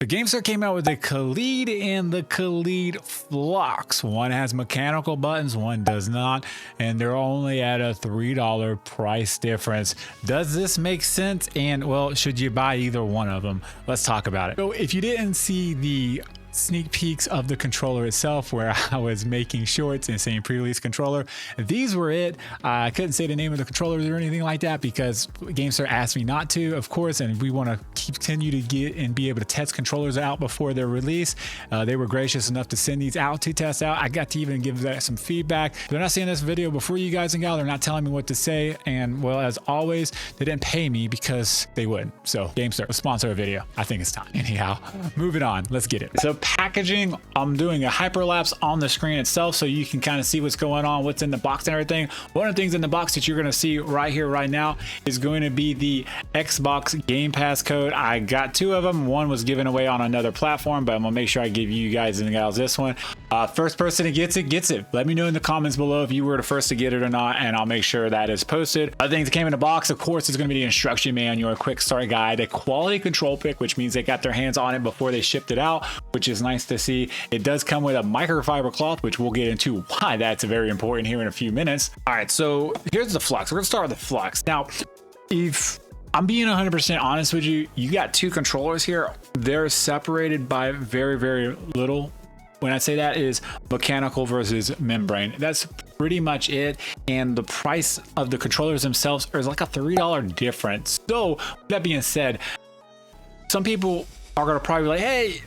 The Gamesir came out with the Kaleid and the Kaleid Flux. One has mechanical buttons, one does not, and they're only at a $3 price difference. Does this make sense? And well, should you buy either one of them? Let's talk about it. So if you didn't see the sneak peeks of the controller itself where I was making shorts and saying pre-release controller, these were it. I couldn't say the name of the controllers or anything like that because Gamesir asked me not to, of course, and we want to continue to get and be able to test controllers out before their release. They were gracious enough to send these out to test out. I got to even give that some feedback. They're not seeing this video before you guys and gals. They're not telling me what to say, and well, as always, they didn't pay me because they would. So Gamesir, sponsor a video. I think it's time. Anyhow, moving on, let's get it. So packaging, I'm doing a hyperlapse on the screen itself so you can kind of see what's going on, what's in the box and everything. One of the things in the box that you're going to see right here right now is going to be the Xbox Game Pass code. I got two of them. One was given away on another platform, but I'm gonna make sure I give you guys and gals this one. First person that gets it. Let me know in the comments below if you were the first to get it or not, and I'll make sure that is posted. Other things that came in the box, of course, is going to be the instruction manual, a quick start guide, a quality control pick, which means they got their hands on it before they shipped it out, which is nice to see. It does come with a microfiber cloth, which we'll get into why that's very important here in a few minutes. All right, so here's the Flux. We're gonna start with the Flux. Now, if I'm being 100% honest with you, you got two controllers here. They're separated by very, very little. When I say that is mechanical versus membrane, that's pretty much it. And the price of the controllers themselves is like a $3 difference. So with that being said, some people are gonna probably be like, hey,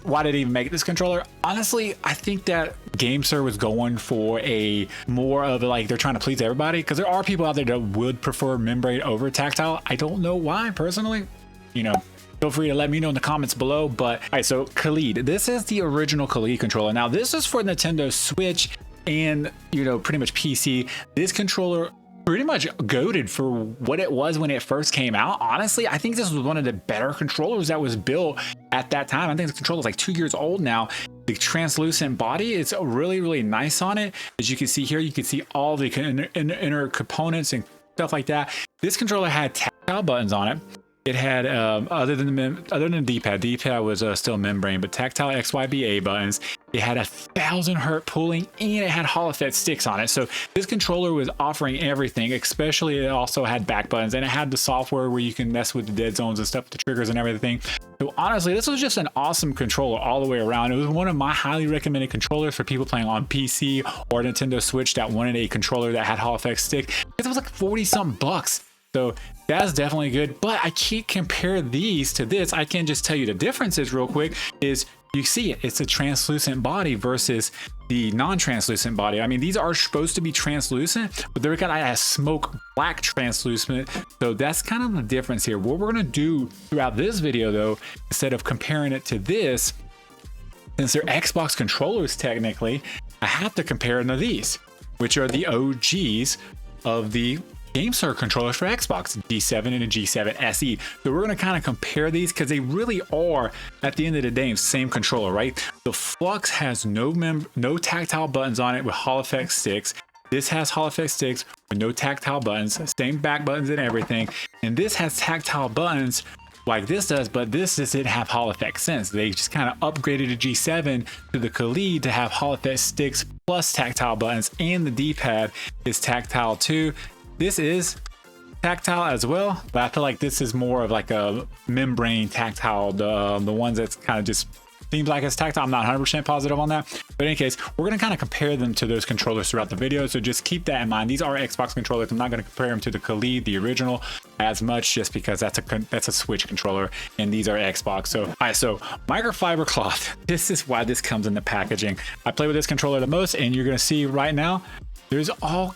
why did it even make this controller? Honestly, I think that Gamesir was going for a more of a, like, they're trying to please everybody, because there are people out there that would prefer membrane over tactile. I don't know why personally, you know, feel free to let me know in the comments below. But all right, so Kaleid, this is the original Kaleid controller. Now this is for Nintendo Switch and, you know, pretty much PC. This controller pretty much goated for what it was when it first came out. Honestly, I think this was one of the better controllers that was built at that time. I think the controller is like 2 years old now. The translucent body, it's really, really nice on it. As you can see here, you can see all the inner components and stuff like that. This controller had tactile buttons on it. It had other than D-pad was still membrane, but tactile XYBA buttons. It had 1,000 hertz pulling, and it had Hall effect sticks on it. So this controller was offering everything, especially it also had back buttons, and it had the software where you can mess with the dead zones and stuff, the triggers and everything. So honestly, this was just an awesome controller all the way around. It was one of my highly recommended controllers for people playing on PC or Nintendo Switch that wanted a controller that had Hall effect stick. It was like 40-something bucks. So that's definitely good, but I can't compare these to this. I can just tell you the differences real quick is you see it's a translucent body versus the non-translucent body. I mean, these are supposed to be translucent, but they're got a smoke black translucent. So that's kind of the difference here. What we're gonna do throughout this video though, instead of comparing it to this, since they're Xbox controllers technically, I have to compare them to these, which are the OGs of the Gamesir controllers for Xbox, G7 and a G7 SE. So we're going to kind of compare these because they really are, at the end of the day, same controller, right? The Flux has no tactile buttons on it with Hall effect sticks. This has Hall effect sticks with no tactile buttons, same back buttons and everything. And this has tactile buttons like this does, but this doesn't have Hall effect sense. They just kind of upgraded the G7 to the Kaleid to have Hall effect sticks plus tactile buttons, and the D-pad is tactile too. This is tactile as well, but I feel like this is more of like a membrane tactile, the ones that's kind of just seems like it's tactile. I'm not 100% positive on that, but in any case, we're going to kind of compare them to those controllers throughout the video, so just keep that in mind. These are Xbox controllers. I'm not going to compare them to the Kaleid, the original, as much, just because that's a Switch controller and these are Xbox. So all right, so microfiber cloth, this is why this comes in the packaging. I play with this controller the most, and you're going to see right now there's all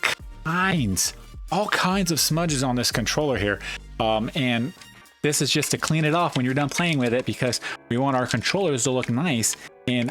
kinds of smudges on this controller here, and this is just to clean it off when you're done playing with it, because we want our controllers to look nice. And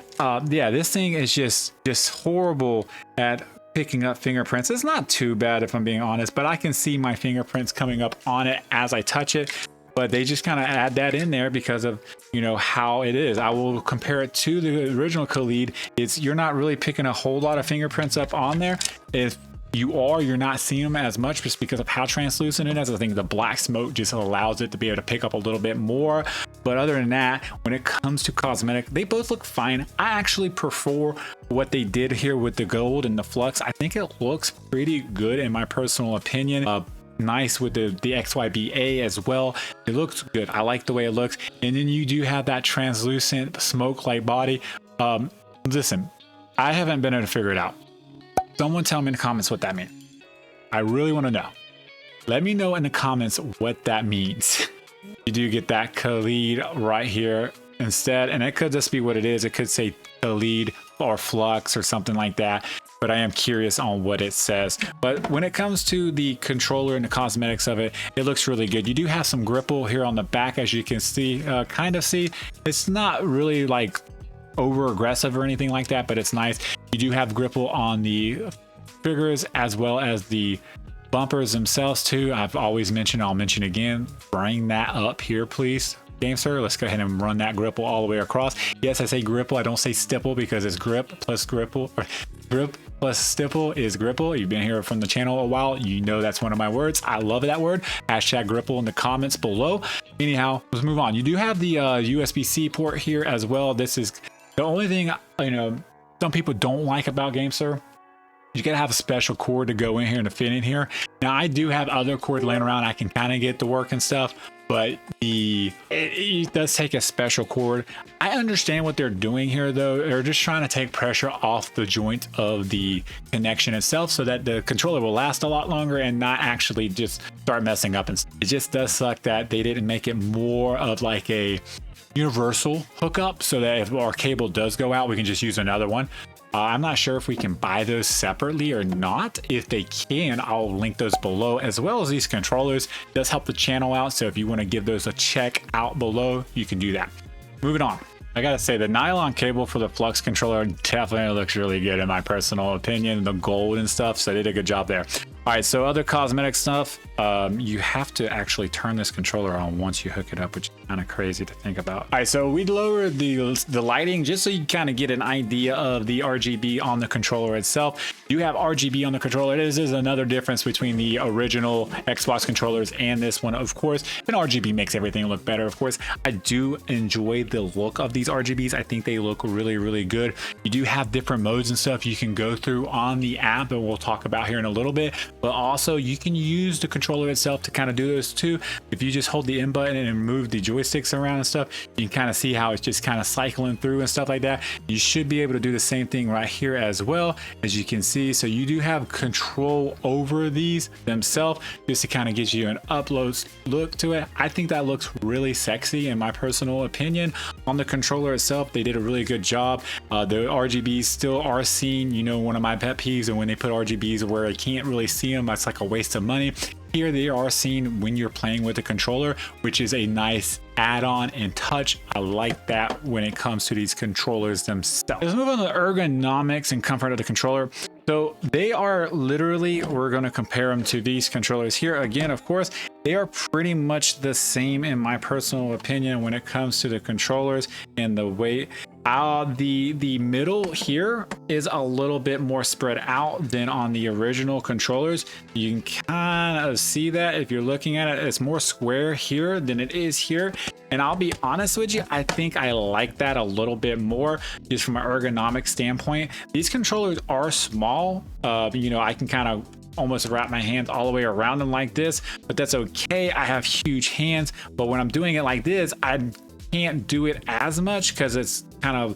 yeah, this thing is just horrible at picking up fingerprints. It's not too bad if I'm being honest, but I can see my fingerprints coming up on it as I touch it. But they just kind of add that in there because of, you know, how it is. I will compare it to the original Kaleid. You're not really picking a whole lot of fingerprints up on there. If you're not seeing them as much just because of how translucent it is. I think the black smoke just allows it to be able to pick up a little bit more. But other than that, when it comes to cosmetic, they both look fine. I actually prefer what they did here with the gold and the flux. I think it looks pretty good in my personal opinion. Nice with the XYBA as well. It looks good. I like the way it looks. And then you do have that translucent smoke like body. Listen, I haven't been able to figure it out. Someone tell me in the comments what that means. I really want to know. Let me know in the comments what that means. You do get that Kaleid right here instead, and it could just be what it is. It could say Kaleid or Flux or something like that, but I am curious on what it says. But when it comes to the controller and the cosmetics of it, it looks really good. You do have some gripple here on the back, as you can see, kind of see. It's not really like over aggressive or anything like that, but it's nice. You do have gripple on the triggers as well as the bumpers themselves too. I've always mentioned, I'll mention again, bring that up here please, Gamesir. Let's go ahead and run that gripple all the way across. Yes, I say gripple, I don't say stipple, because it's grip plus gripple, or grip plus stipple is gripple. You've been here from the channel a while, you know that's one of my words. I love that word. Hashtag gripple in the comments below. Anyhow, let's move on. You do have the USB-C port here as well. This is the only thing, you know, some people don't like about Gamesir. You gotta have a special cord to go in here and to fit in here. Now I do have other cord laying around, I can kind of get to work and stuff, but it does take a special cord. I understand what they're doing here though. They're just trying to take pressure off the joint of the connection itself so that the controller will last a lot longer and not actually just start messing up. And it just does suck that they didn't make it more of like a universal hookup so that if our cable does go out, we can just use another one. I'm not sure if we can buy those separately or not. If they can, I'll link those below, as well as these controllers. It does help the channel out, so if you want to give those a check out below, you can do that. Moving on, I gotta say the nylon cable for the Flux controller definitely looks really good in my personal opinion. The gold and stuff, so they did a good job there. All right, so other cosmetic stuff, you have to actually turn this controller on once you hook it up, which is kind of crazy to think about. All right, so we lowered the lighting just so you kind of get an idea of the RGB on the controller itself. You have RGB on the controller. This is another difference between the original Xbox controllers and this one, of course. And RGB makes everything look better, of course. I do enjoy the look of these RGBs. I think they look really, really good. You do have different modes and stuff you can go through on the app that we'll talk about here in a little bit. But also you can use the controller itself to kind of do those too. If you just hold the M button and move the joysticks around and stuff, you can kind of see how it's just kind of cycling through and stuff like that. You should be able to do the same thing right here as well, as you can see. So you do have control over these themselves, just to kind of get you an upload look to it. I think that looks really sexy in my personal opinion. On the controller itself, they did a really good job. The RGBs still are seen. You know, one of my pet peeves, and when they put RGBs where I can't really see them, that's like a waste of money. Here they are seen when you're playing with the controller, which is a nice add-on and touch. I like that when it comes to these controllers themselves. Let's move on to the ergonomics and comfort of the controller. So they are literally, we're going to compare them to these controllers here. Again, of course, they are pretty much the same in my personal opinion when it comes to the controllers and the weight. The middle here is a little bit more spread out than on the original controllers. You can kind of see that if you're looking at it. It's more square here than it is here. And I'll be honest with you, I think I like that a little bit more just from an ergonomic standpoint. These controllers are small. You know, I can kind of almost wrap my hands all the way around them like this, but that's okay. I have huge hands, but when I'm doing it like this, I can't do it as much because it's kind of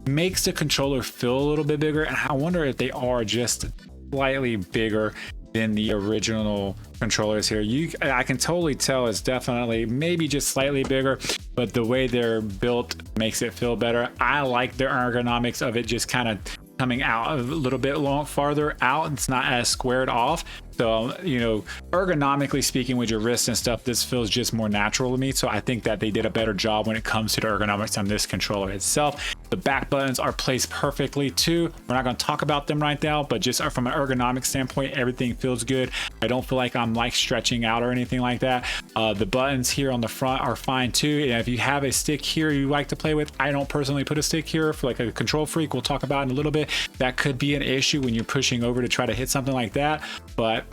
makes the controller feel a little bit bigger. And I wonder if they are just slightly bigger than the original controllers here. I can totally tell it's definitely maybe just slightly bigger, but the way they're built makes it feel better. I like the ergonomics of it just kind of coming out a little bit farther out. It's not as squared off. So, you know, ergonomically speaking with your wrists and stuff, this feels just more natural to me. So I think that they did a better job when it comes to the ergonomics on this controller itself. The back buttons are placed perfectly too. We're not going to talk about them right now, but just from an ergonomic standpoint, everything feels good. I don't feel like I'm like stretching out or anything like that. The buttons here on the front are fine too. And if you have a stick here you like to play with, I don't personally put a stick here for like a control freak. We'll talk about in a little bit. That could be an issue when you're pushing over to try to hit something like that, but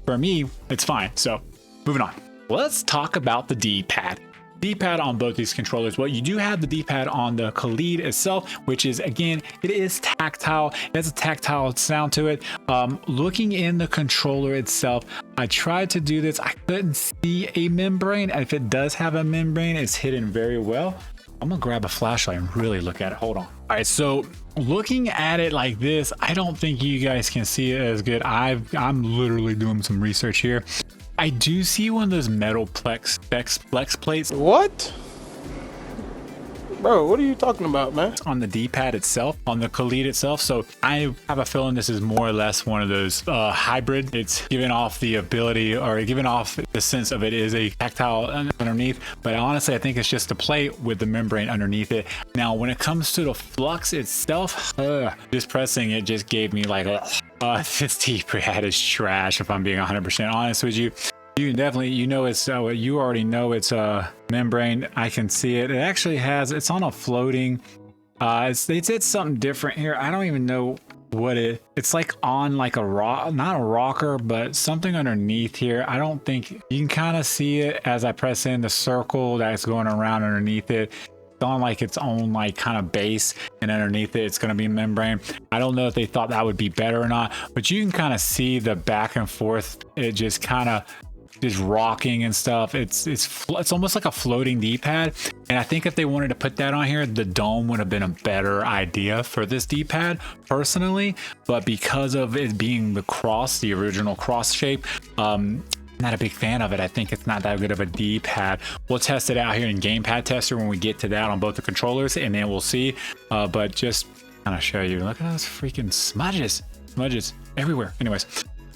for me, it's fine. So moving on. Let's talk about the D-pad. D-pad on both these controllers. Well, you do have the D-pad on the Kaleid itself, which is, again, it is tactile. It has a tactile sound to it. Looking in the controller itself, I tried to do this. I couldn't see a membrane. If it does have a membrane, it's hidden very well. I'm gonna grab a flashlight and really look at it. Hold on. All right, so looking at it like this, I don't think you guys can see it as good. I'm literally doing some research here. I do see one of those metal flex plates. What? Bro, what are you talking about, man? On the D-pad itself, on the Kaleid itself. So I have a feeling this is more or less one of those hybrid. It's giving off the ability, or giving off the sense of it is a tactile underneath. But honestly, I think it's just a plate with the membrane underneath it. Now, when it comes to the Flux itself, just pressing it just gave me like this D-pad is trash, if I'm being 100% honest with you. You definitely, you know, it's you already know it's a membrane. I can see it. It actually has, it's on a floating, it's something different here. I don't even know what it's like on like a rock, not a rocker, but something underneath here. I don't think you can kind of see it as I press in the circle that's going around underneath it. It's on like its own like kind of base, and underneath it it's going to be membrane. I don't know if they thought that would be better or not, but you can kind of see the back and forth. It just kind of just rocking and stuff. It's almost like a floating D-pad, and I think if they wanted to put that on here, the dome would have been a better idea for this D-pad personally. But because of it being the original cross shape, not a big fan of it. I think it's not that good of a D-pad. We'll test it out here in GamePad Tester when we get to that on both the controllers, and then we'll see. But just kind of show you, look at those freaking smudges everywhere. Anyways,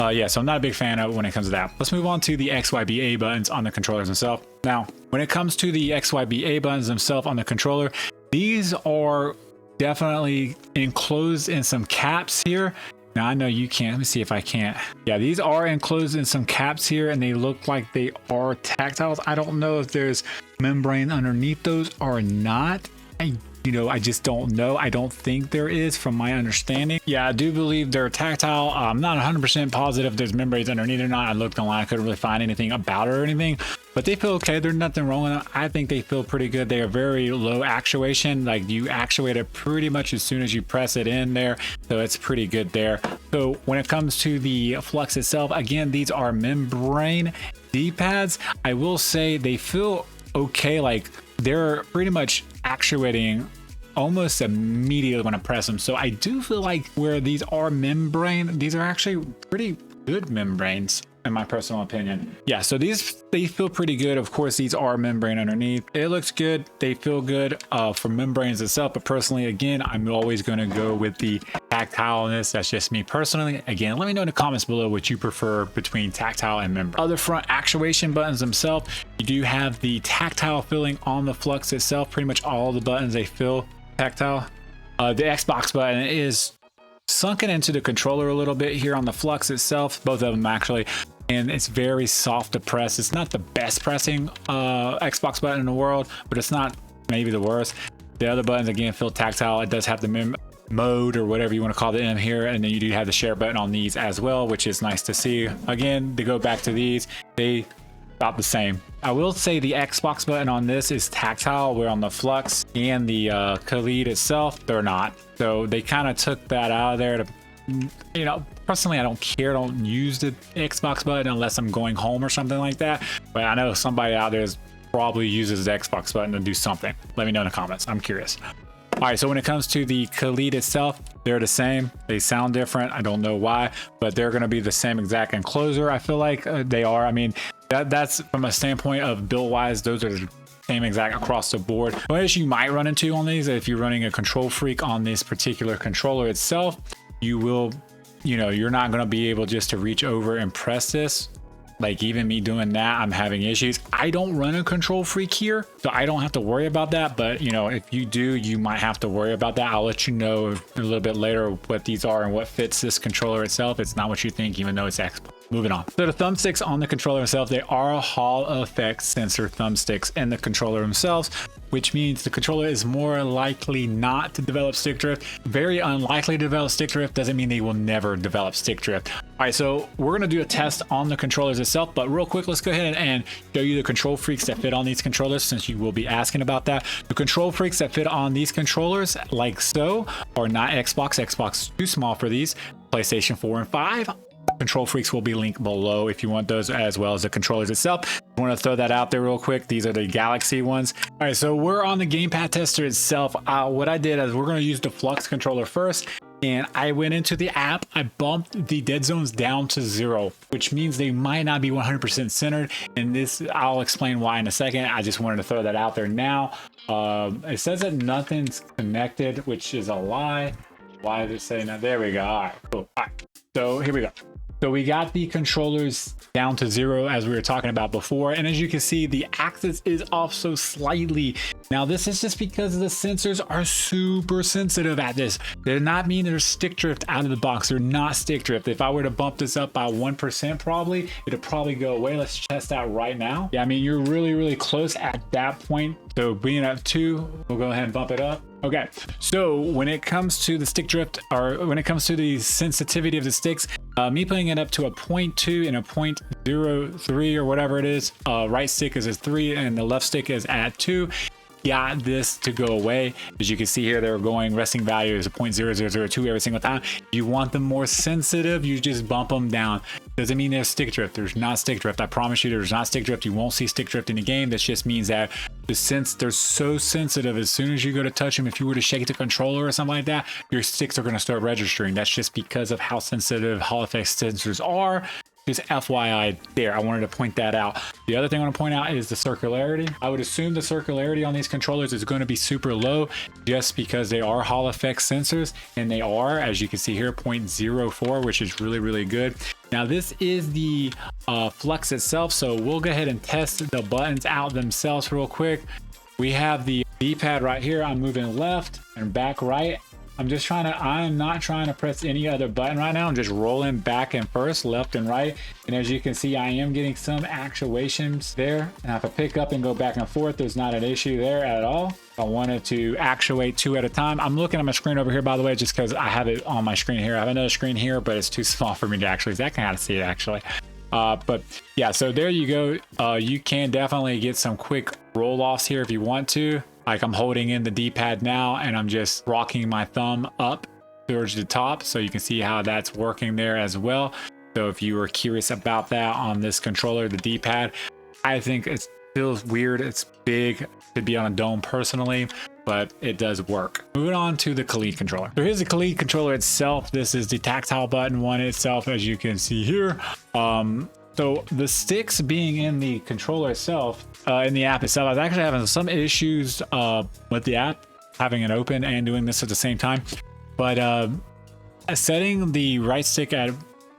yeah, so I'm not a big fan of it when it comes to that. Let's move on to the XYBA buttons on the controllers themselves. Now, when it comes to the XYBA buttons themselves on the controller, these are definitely enclosed in some caps here. Now, I know you can't. Let me see if I can't. Yeah, these are enclosed in some caps here, and they look like they are tactiles. I don't know if there's membrane underneath those or not. I just don't know. I don't think there is, from my understanding. Yeah, I do believe they're tactile. I'm not 100% positive there's membranes underneath or not. I looked online, I couldn't really find anything about it or anything, but they feel okay. There's nothing wrong with them. I think they feel pretty good. They are very low actuation. Like, you actuate it pretty much as soon as you press it in there, so it's pretty good there. So when it comes to the Flux itself, again, these are membrane D-pads. I will say they feel okay. Like, they're pretty much actuating almost immediately when I press them. So I do feel like where these are membrane, these are actually pretty good membranes in my personal opinion. Yeah, so they feel pretty good. Of course, these are membrane underneath. It looks good. They feel good for membranes itself. But personally, again, I'm always going to go with the tactileness. That's just me personally. Again, let me know in the comments below what you prefer between tactile and membrane. Other front actuation buttons themselves, you do have the tactile feeling on the Flux itself. Pretty much all the buttons, they feel tactile. The Xbox button is sunken into the controller a little bit here on the Flux itself, both of them actually, and it's very soft to press. It's not the best pressing Xbox button in the world, but it's not maybe the worst. The other buttons, again, feel tactile. It does have the mode or whatever you want to call it in here, and then you do have the share button on these as well, which is nice to see. Again, to go back to these, they about the same. I will say the Xbox button on this is tactile, where on the Flux and the Kaleid itself, they're not. So they kind of took that out of there to, personally, I don't care. I don't use the Xbox button unless I'm going home or something like that. But I know somebody out there probably uses the Xbox button to do something. Let me know in the comments. I'm curious. All right, so when it comes to the Kaleid itself, they're the same. They sound different. I don't know why, but they're going to be the same exact enclosure. I feel like they are. I mean, that's from a standpoint of build wise, those are the same exact across the board. What issue you might run into on these, if you're running a control freak on this particular controller itself, you will, you're not going to be able just to reach over and press this like even me doing that, I'm having issues. I don't run a control freak here, so I don't have to worry about that. But you know, if you do, you might have to worry about that. I'll let you know a little bit later what these are and what fits this controller itself. It's not what you think, even though it's Xbox. Moving on. So the thumbsticks on the controller itself, they are Hall effect sensor thumbsticks in the controller themselves, which means the controller is more likely not to develop stick drift. Very unlikely to develop stick drift doesn't mean they will never develop stick drift. All right, so we're gonna do a test on the controllers itself, but real quick, let's go ahead and show you the control freaks that fit on these controllers, since you will be asking about that. The control freaks that fit on these controllers, like so, are not Xbox. Xbox is too small for these. PlayStation 4 and 5. Control freaks will be linked below if you want those, as well as the controllers itself. I want to throw that out there real quick. These are the Galaxy ones. All right, so we're on the gamepad tester itself. What I did is we're going to use the Flux controller first, and I went into the app. I bumped the dead zones down to 0, which means they might not be 100% centered, and this I'll explain why in a second. I just wanted to throw that out there now. It says that nothing's connected, which is a lie. Why does it say that? There we go. All right, cool. All right, so here we go. So we got the controllers down to 0 as we were talking about before. And as you can see, the axis is off so slightly. Now this is just because the sensors are super sensitive at this. They do not mean there's stick drift out of the box. They're not stick drift. If I were to bump this up by 1% probably, it'll probably go away. Let's test that right now. Yeah, I mean, you're really, really close at that point. So being at 2, we'll go ahead and bump it up. Okay, so when it comes to the stick drift, or when it comes to the sensitivity of the sticks, me putting it up to a 0.2 and a 0.03 or whatever it is, right stick is at 3 and the left stick is at 2. Got this to go away. As you can see here, they're going resting value is a 0.0002 every single time. You want them more sensitive, you just bump them down. Doesn't mean there's stick drift. There's not stick drift. I promise you there's not stick drift. You won't see stick drift in the game. That just means that they're so sensitive, as soon as you go to touch them, if you were to shake the controller or something like that, your sticks are going to start registering. That's just because of how sensitive Hall effect sensors are. Just FYI there, I wanted to point that out. The other thing I want to point out is the circularity. I would assume the circularity on these controllers is going to be super low, just because they are Hall effect sensors, and they are, as you can see here, 0.04, which is really, really good. Now this is the Flux itself, so we'll go ahead and test the buttons out themselves real quick. We have the D-pad right here. I'm moving left and back right. I'm not trying to press any other button right now. I'm just rolling back and first, left and right. And as you can see, I am getting some actuations there. Now if I pick up and go back and forth, there's not an issue there at all. If I wanted to actuate 2 at a time. I'm looking at my screen over here, by the way, just because I have it on my screen here. I have another screen here, but it's too small for me to actually, I can kind of see it actually. But yeah, so there you go. You can definitely get some quick roll-offs here if you want to. Like I'm holding in the D-pad now and I'm just rocking my thumb up towards the top, so you can see how that's working there as well. So if you were curious about that on this controller, the D-pad, I think it feels weird. It's big to be on a dome personally, but it does work. Moving on to the Kaleid controller. So here's the Kaleid controller itself. This is the tactile button one itself, as you can see here. So the sticks being in the controller itself, in the app itself, I was actually having some issues with the app, having it open and doing this at the same time. But setting the right stick at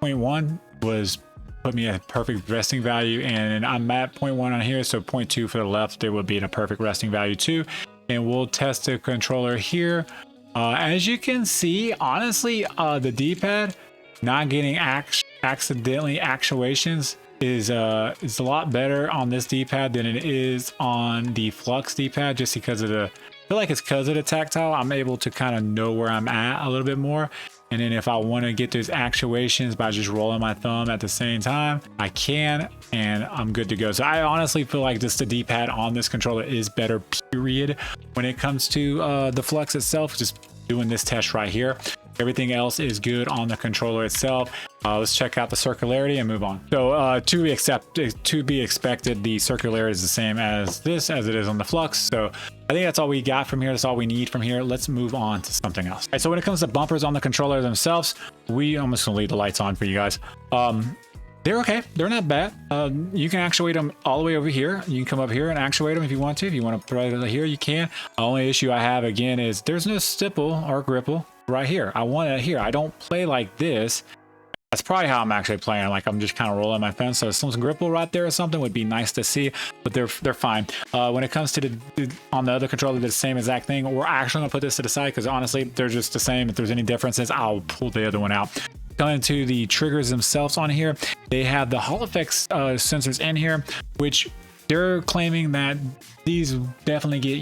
0.1 was put me at a perfect resting value, and I'm at 0.1 on here, so 0.2 for the left, it would be in a perfect resting value too. And we'll test the controller here. As you can see, honestly, the D-pad not getting accidentally actuations is a lot better on this D-pad than it is on the Flux D-pad, just because of I feel like it's because of the tactile. I'm able to kind of know where I'm at a little bit more. And then if I want to get those actuations by just rolling my thumb at the same time, I can, and I'm good to go. So I honestly feel like just the D-pad on this controller is better, period. When it comes to the Flux itself, just doing this test right here. Everything else is good on the controller itself. Let's check out the circularity and move on. So to be expected, the circularity is the same as this, as it is on the Flux. So I think that's all we got from here. That's all we need from here. Let's move on to something else. All right, so when it comes to bumpers on the controller themselves, I'm just gonna leave the lights on for you guys. They're okay. They're not bad. You can actuate them all the way over here. You can come up here and actuate them if you want to. If you want to put it here, you can. The only issue I have, again, is there's no stipple or gripple right here. I want it here. I don't play like this. That's probably how I'm actually playing. Like I'm just kind of rolling my fence. So some gripple right there or something would be nice to see, but they're fine. When it comes to on the other controller, the same exact thing. We're actually gonna put this to the side because honestly, they're just the same. If there's any differences, I'll pull the other one out. Going to the triggers themselves on here, they have the Hall effects sensors in here, which they're claiming that these definitely get,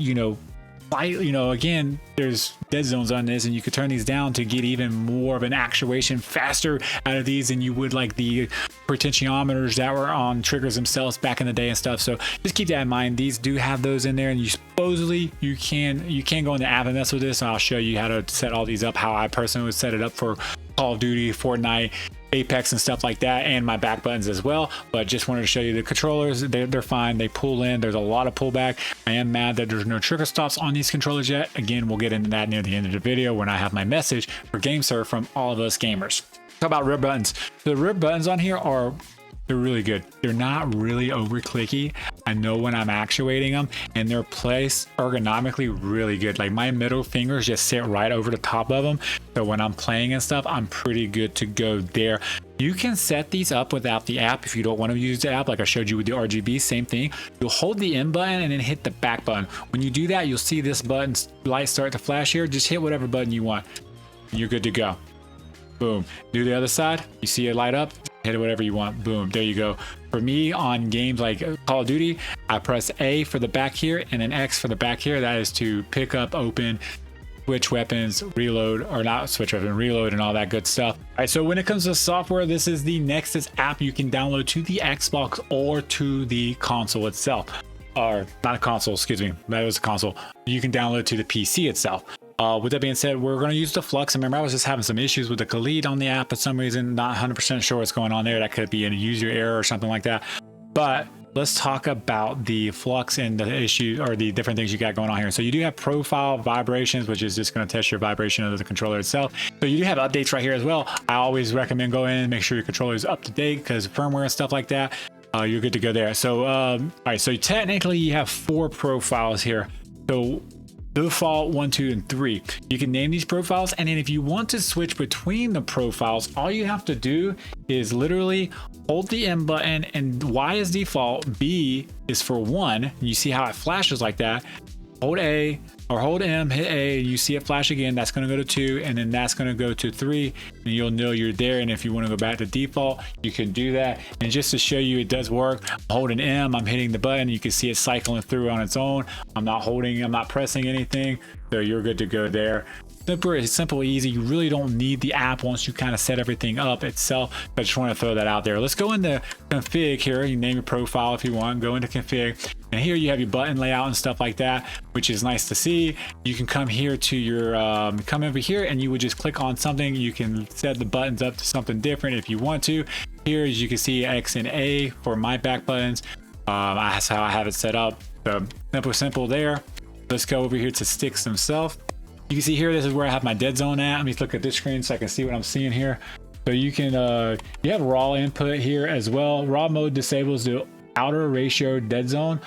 again, there's dead zones on this, and you could turn these down to get even more of an actuation faster out of these than you would like the potentiometers that were on triggers themselves back in the day and stuff. So just keep that in mind. These do have those in there, and you supposedly you can go in the app and mess with this, and I'll show you how to set all these up, how I personally would set it up for Call of Duty, Fortnite, Apex and stuff like that, and my back buttons as well. But just wanted to show you the controllers. They're fine. They pull in. There's a lot of pullback. I am mad that there's no trigger stops on these controllers yet. Again, we'll get into that near the end of the video when I have my message for Gamesir from all of us gamers. Talk about rib buttons. The rib buttons on here they're really good. They're not really over clicky. I know when I'm actuating them, and they're placed ergonomically really good. Like my middle fingers just sit right over the top of them. So when I'm playing and stuff, I'm pretty good to go there. You can set these up without the app if you don't want to use the app, like I showed you with the RGB, same thing. You'll hold the M button and then hit the back button. When you do that, you'll see this button light start to flash here. Just hit whatever button you want. You're good to go. Boom. Do the other side. You see it light up. Hit it whatever you want. Boom. There you go. For me, on games like Call of Duty, I press A for the back here and then X for the back here. That is to pick up, open, switch weapons, reload, or not switch weapon, reload, and all that good stuff. All right, so when it comes to software, this is the Nexus app you can download to the Xbox or to the console itself. Or not a console, excuse me, that was a console. You can download to the PC itself. With that being said, we're going to use the Flux. Remember, I was just having some issues with the Kaleid on the app for some reason. Not 100% sure what's going on there. That could be a user error or something like that. But let's talk about the Flux and the issue or the different things you got going on here. So you do have profile vibrations, which is just going to test your vibration of the controller itself. So you do have updates right here as well. I always recommend going in and make sure your controller is up to date because firmware and stuff like that. You're good to go there. So, all right. So technically you have 4 profiles here. So default 1, 2, and 3. You can name these profiles, and then if you want to switch between the profiles, all you have to do is literally hold the M button, and Y is default, B is for 1. You see how it flashes like that. Hold A or hold M, hit A, you see it flash again. That's going to go to 2, and then that's going to go to 3, and you'll know you're there. And if you want to go back to default, you can do that. And just to show you it does work, I'm holding M, I'm hitting the button, you can see it cycling through on its own. I'm not pressing anything, so you're good to go there. Simple, easy. You really don't need the app once you kind of set everything up itself. I just want to throw that out there. Let's go into config here. You name your profile if you want. Go into config, and here you have your button layout and stuff like that, which is nice to see. You can come here to your come over here, and you would just click on something. You can set the buttons up to something different if you want to. Here, as you can see, X and A for my back buttons. That's how I have it set up. So simple there. Let's go over here to sticks themselves. You can see here, this is where I have my dead zone at. Let me look at this screen so I can see what I'm seeing here. So you can, you have raw input here as well. Raw mode disables the outer ratio dead zone,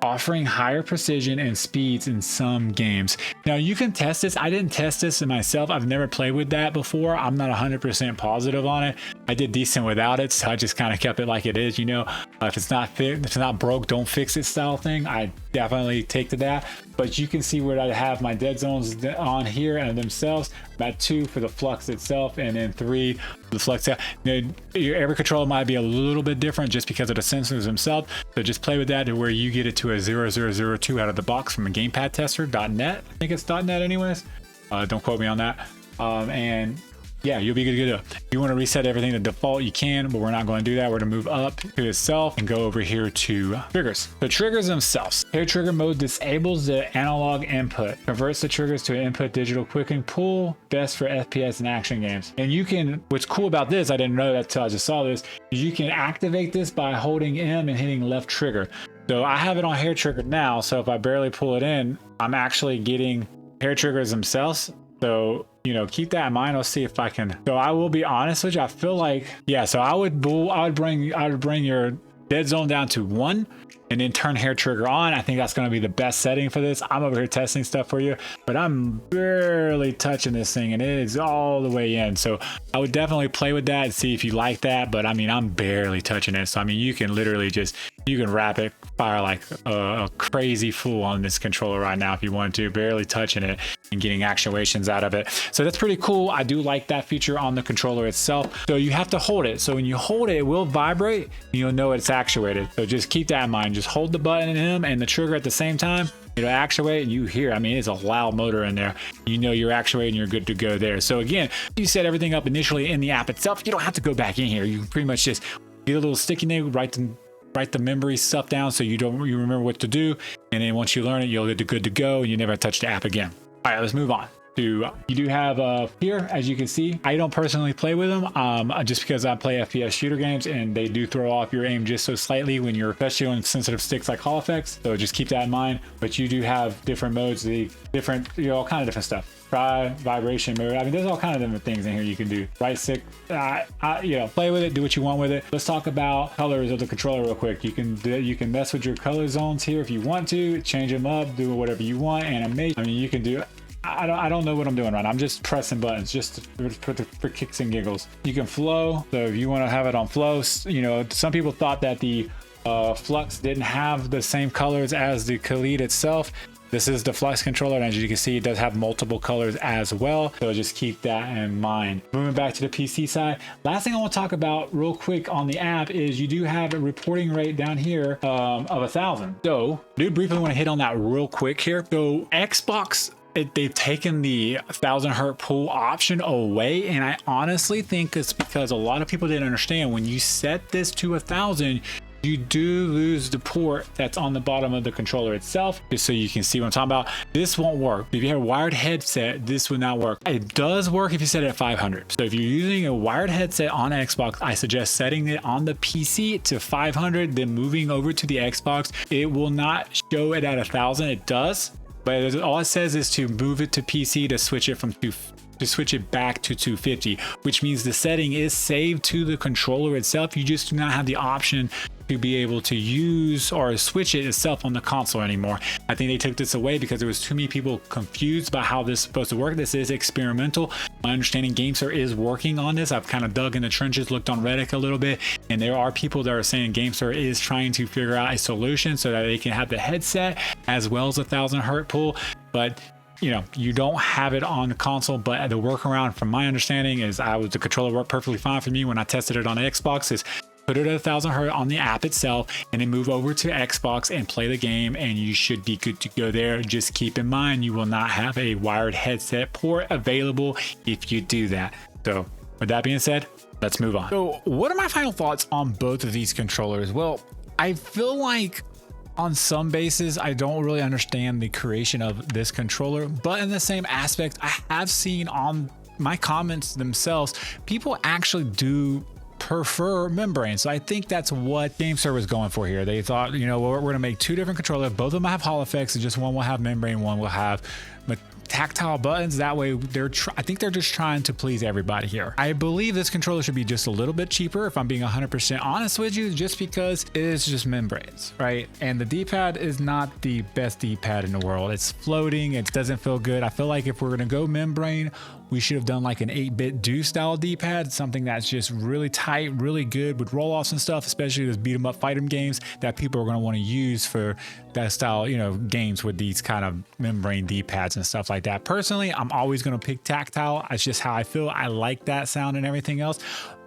offering higher precision and speeds in some games. Now you can test this. I didn't test this myself. I've never played with that before. I'm not 100% positive on it. I did decent without it, so I just kind of kept it like it is. If it's not broke, don't fix it style thing. I definitely take to that. But you can see where I have my dead zones on here and themselves. About 2 for the Flux itself, and then 3 for the Flux. Every controller might be a little bit different just because of the sensors themselves. So just play with that to where you get it to a 0002 out of the box from a GamePad tester.net. I think it's .net anyways. Don't quote me on that. And yeah, you'll be good to go. If you want to reset everything to default, you can, but we're not going to do that. We're going to move up to itself and go over here to triggers. The triggers themselves. Hair trigger mode disables the analog input, converts the triggers to an input digital quick and pull, best for FPS and action games. And you can, what's cool about this, I didn't know that until I just saw this, is you can activate this by holding M and hitting left trigger. So I have it on hair trigger now, so if I barely pull it in, I'm actually getting hair triggers themselves. So, keep that in mind. Let's see if I can. So I will be honest with you. I feel like, yeah, so I would bring your dead zone down to 1 and then turn hair trigger on. I think that's going to be the best setting for this. I'm over here testing stuff for you, but I'm barely touching this thing and it is all the way in. So I would definitely play with that and see if you like that. But I mean, I'm barely touching it. So I mean, you can literally just, you can rapid fire like a crazy fool on this controller right now if you want to, barely touching it and getting actuations out of it. So that's pretty cool. I do like that feature on the controller itself. So you have to hold it. So when you hold it, it will vibrate. You'll know it's actuated. So just keep that in mind. Just hold the button in him and the trigger at the same time. It'll actuate and you hear, I mean, it's a loud motor in there. You know you're actuating, you're good to go there. So again, you set everything up initially in the app itself. You don't have to go back in here. You can pretty much just get a little sticky note, write the memory stuff down so you remember what to do. And then once you learn it, you'll get good to go and you never touch the app again. All right, let's move on. You do have here, as you can see, I don't personally play with them just because I play FPS shooter games and they do throw off your aim just so slightly when you're especially on sensitive sticks like Hall effects. So just keep that in mind. But you do have different modes, the different, all kind of different stuff. Try vibration mode. I mean, there's all kind of different things in here you can do. Right stick, play with it, do what you want with it. Let's talk about colors of the controller real quick. You can mess with your color zones here if you want to, change them up, do whatever you want, animate. I mean, you can do. I don't know what I'm doing right now. I'm just pressing buttons just for kicks and giggles. You can flow. So if you want to have it on flow, some people thought that the Flux didn't have the same colors as the Kaleid itself. This is the Flux controller, and as you can see, it does have multiple colors as well. So just keep that in mind. Moving back to the PC side, last thing I want to talk about real quick on the app is you do have a reporting rate down here of 1,000. So I do briefly want to hit on that real quick here. So Xbox, they've taken the 1,000 hertz pull option away, and I honestly think it's because a lot of people didn't understand when you set this to 1,000, you do lose the port that's on the bottom of the controller itself. Just so you can see what I'm talking about, this won't work. If you have a wired headset, this would not work. It does work if you set it at 500. So if you're using a wired headset on Xbox, I suggest setting it on the PC to 500, then moving over to the Xbox. It will not show it at 1,000. It does, but all it says is to move it to PC to switch it back to 250, which means the setting is saved to the controller itself. You just do not have the option to be able to use or switch it itself on the console anymore. I think they took this away because there was too many people confused about how this is supposed to work. This is experimental. My understanding, Gamesir is working on this. I've kind of dug in the trenches, looked on Reddit a little bit, and there are people that are saying Gamesir is trying to figure out a solution so that they can have the headset as well as 1,000 hertz pull. But you don't have it on the console. But the workaround from my understanding is the controller worked perfectly fine for me when I tested it on the Xbox, is put it at 1,000 hertz on the app itself and then move over to Xbox and play the game, and you should be good to go there. Just keep in mind, you will not have a wired headset port available if you do that. So with that being said, let's move on. So what are my final thoughts on both of these controllers? Well, I feel like on some bases, I don't really understand the creation of this controller, but in the same aspect, I have seen on my comments themselves, people actually do prefer membrane. So I think that's what Gamesir was going for here. They thought, we're going to make two different controllers. Both of them have Hall effects, and just one will have membrane, one will have tactile buttons. That way I think they're just trying to please everybody here. I believe this controller should be just a little bit cheaper, if I'm being 100% honest with you, just because it is just membranes, right? And the D-pad is not the best D-pad in the world. It's floating, it doesn't feel good. I feel like if we're going to go membrane, we should have done like an 8-bit do style D-pad, something that's just really tight, really good with roll-offs and stuff, especially those beat 'em up, fight 'em games that people are going to want to use for that style, games with these kind of membrane D-pads and stuff like that. Personally, I'm always going to pick tactile. It's just how I feel. I like that sound and everything else.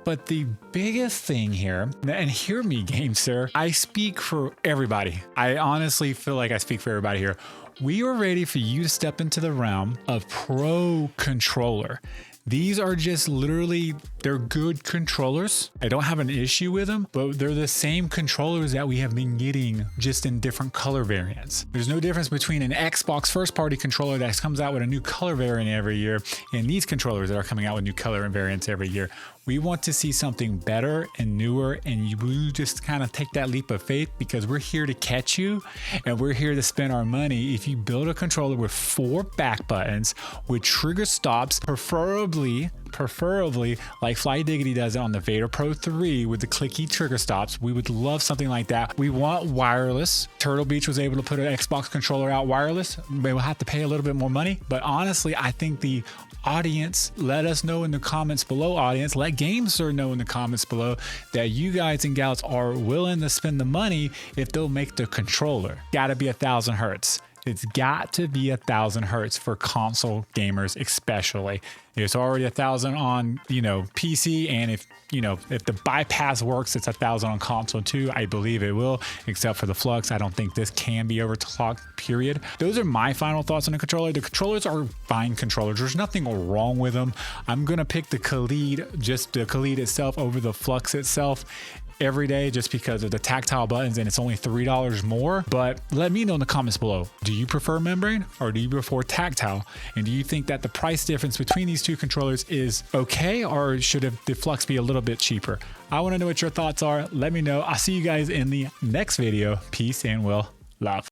But the biggest thing here, and hear me, Gamesir, I speak for everybody. I honestly feel like I speak for everybody here. We are ready for you to step into the realm of pro controller. These are just literally, they're good controllers. I don't have an issue with them, but they're the same controllers that we have been getting, just in different color variants. There's no difference between an Xbox first party controller that comes out with a new color variant every year and these controllers that are coming out with new color variants every year. We want to see something better and newer, and you just kind of take that leap of faith, because we're here to catch you and we're here to spend our money. If you build a controller with 4 back buttons with trigger stops, preferably preferably like Fly Diggity does it on the Vader Pro 3 with the clicky trigger stops. We would love something like that. We want wireless. Turtle Beach was able to put an Xbox controller out wireless. They will have to pay a little bit more money, but honestly, I think the audience, let us know in the comments below, audience, let Gamesir know in the comments below that you guys and gals are willing to spend the money if they'll make the controller. Gotta be 1000 hertz. It's got to be 1000 hertz for console gamers, especially. It's already 1000 on, PC, and if the bypass works, it's 1000 on console too. I believe it will, except for the Flux. I don't think this can be overclocked, period. Those are my final thoughts on the controller. The controllers are fine controllers. There's nothing wrong with them. I'm gonna pick the Kaleid, just the Kaleid itself over the Flux itself every day, just because of the tactile buttons, and it's only $3 more. But let me know in the comments below, do you prefer membrane or do you prefer tactile? And do you think that the price difference between these two controllers is okay, or should the Flux be a little bit cheaper? I want to know what your thoughts are. Let me know. I'll see you guys in the next video. Peace and love.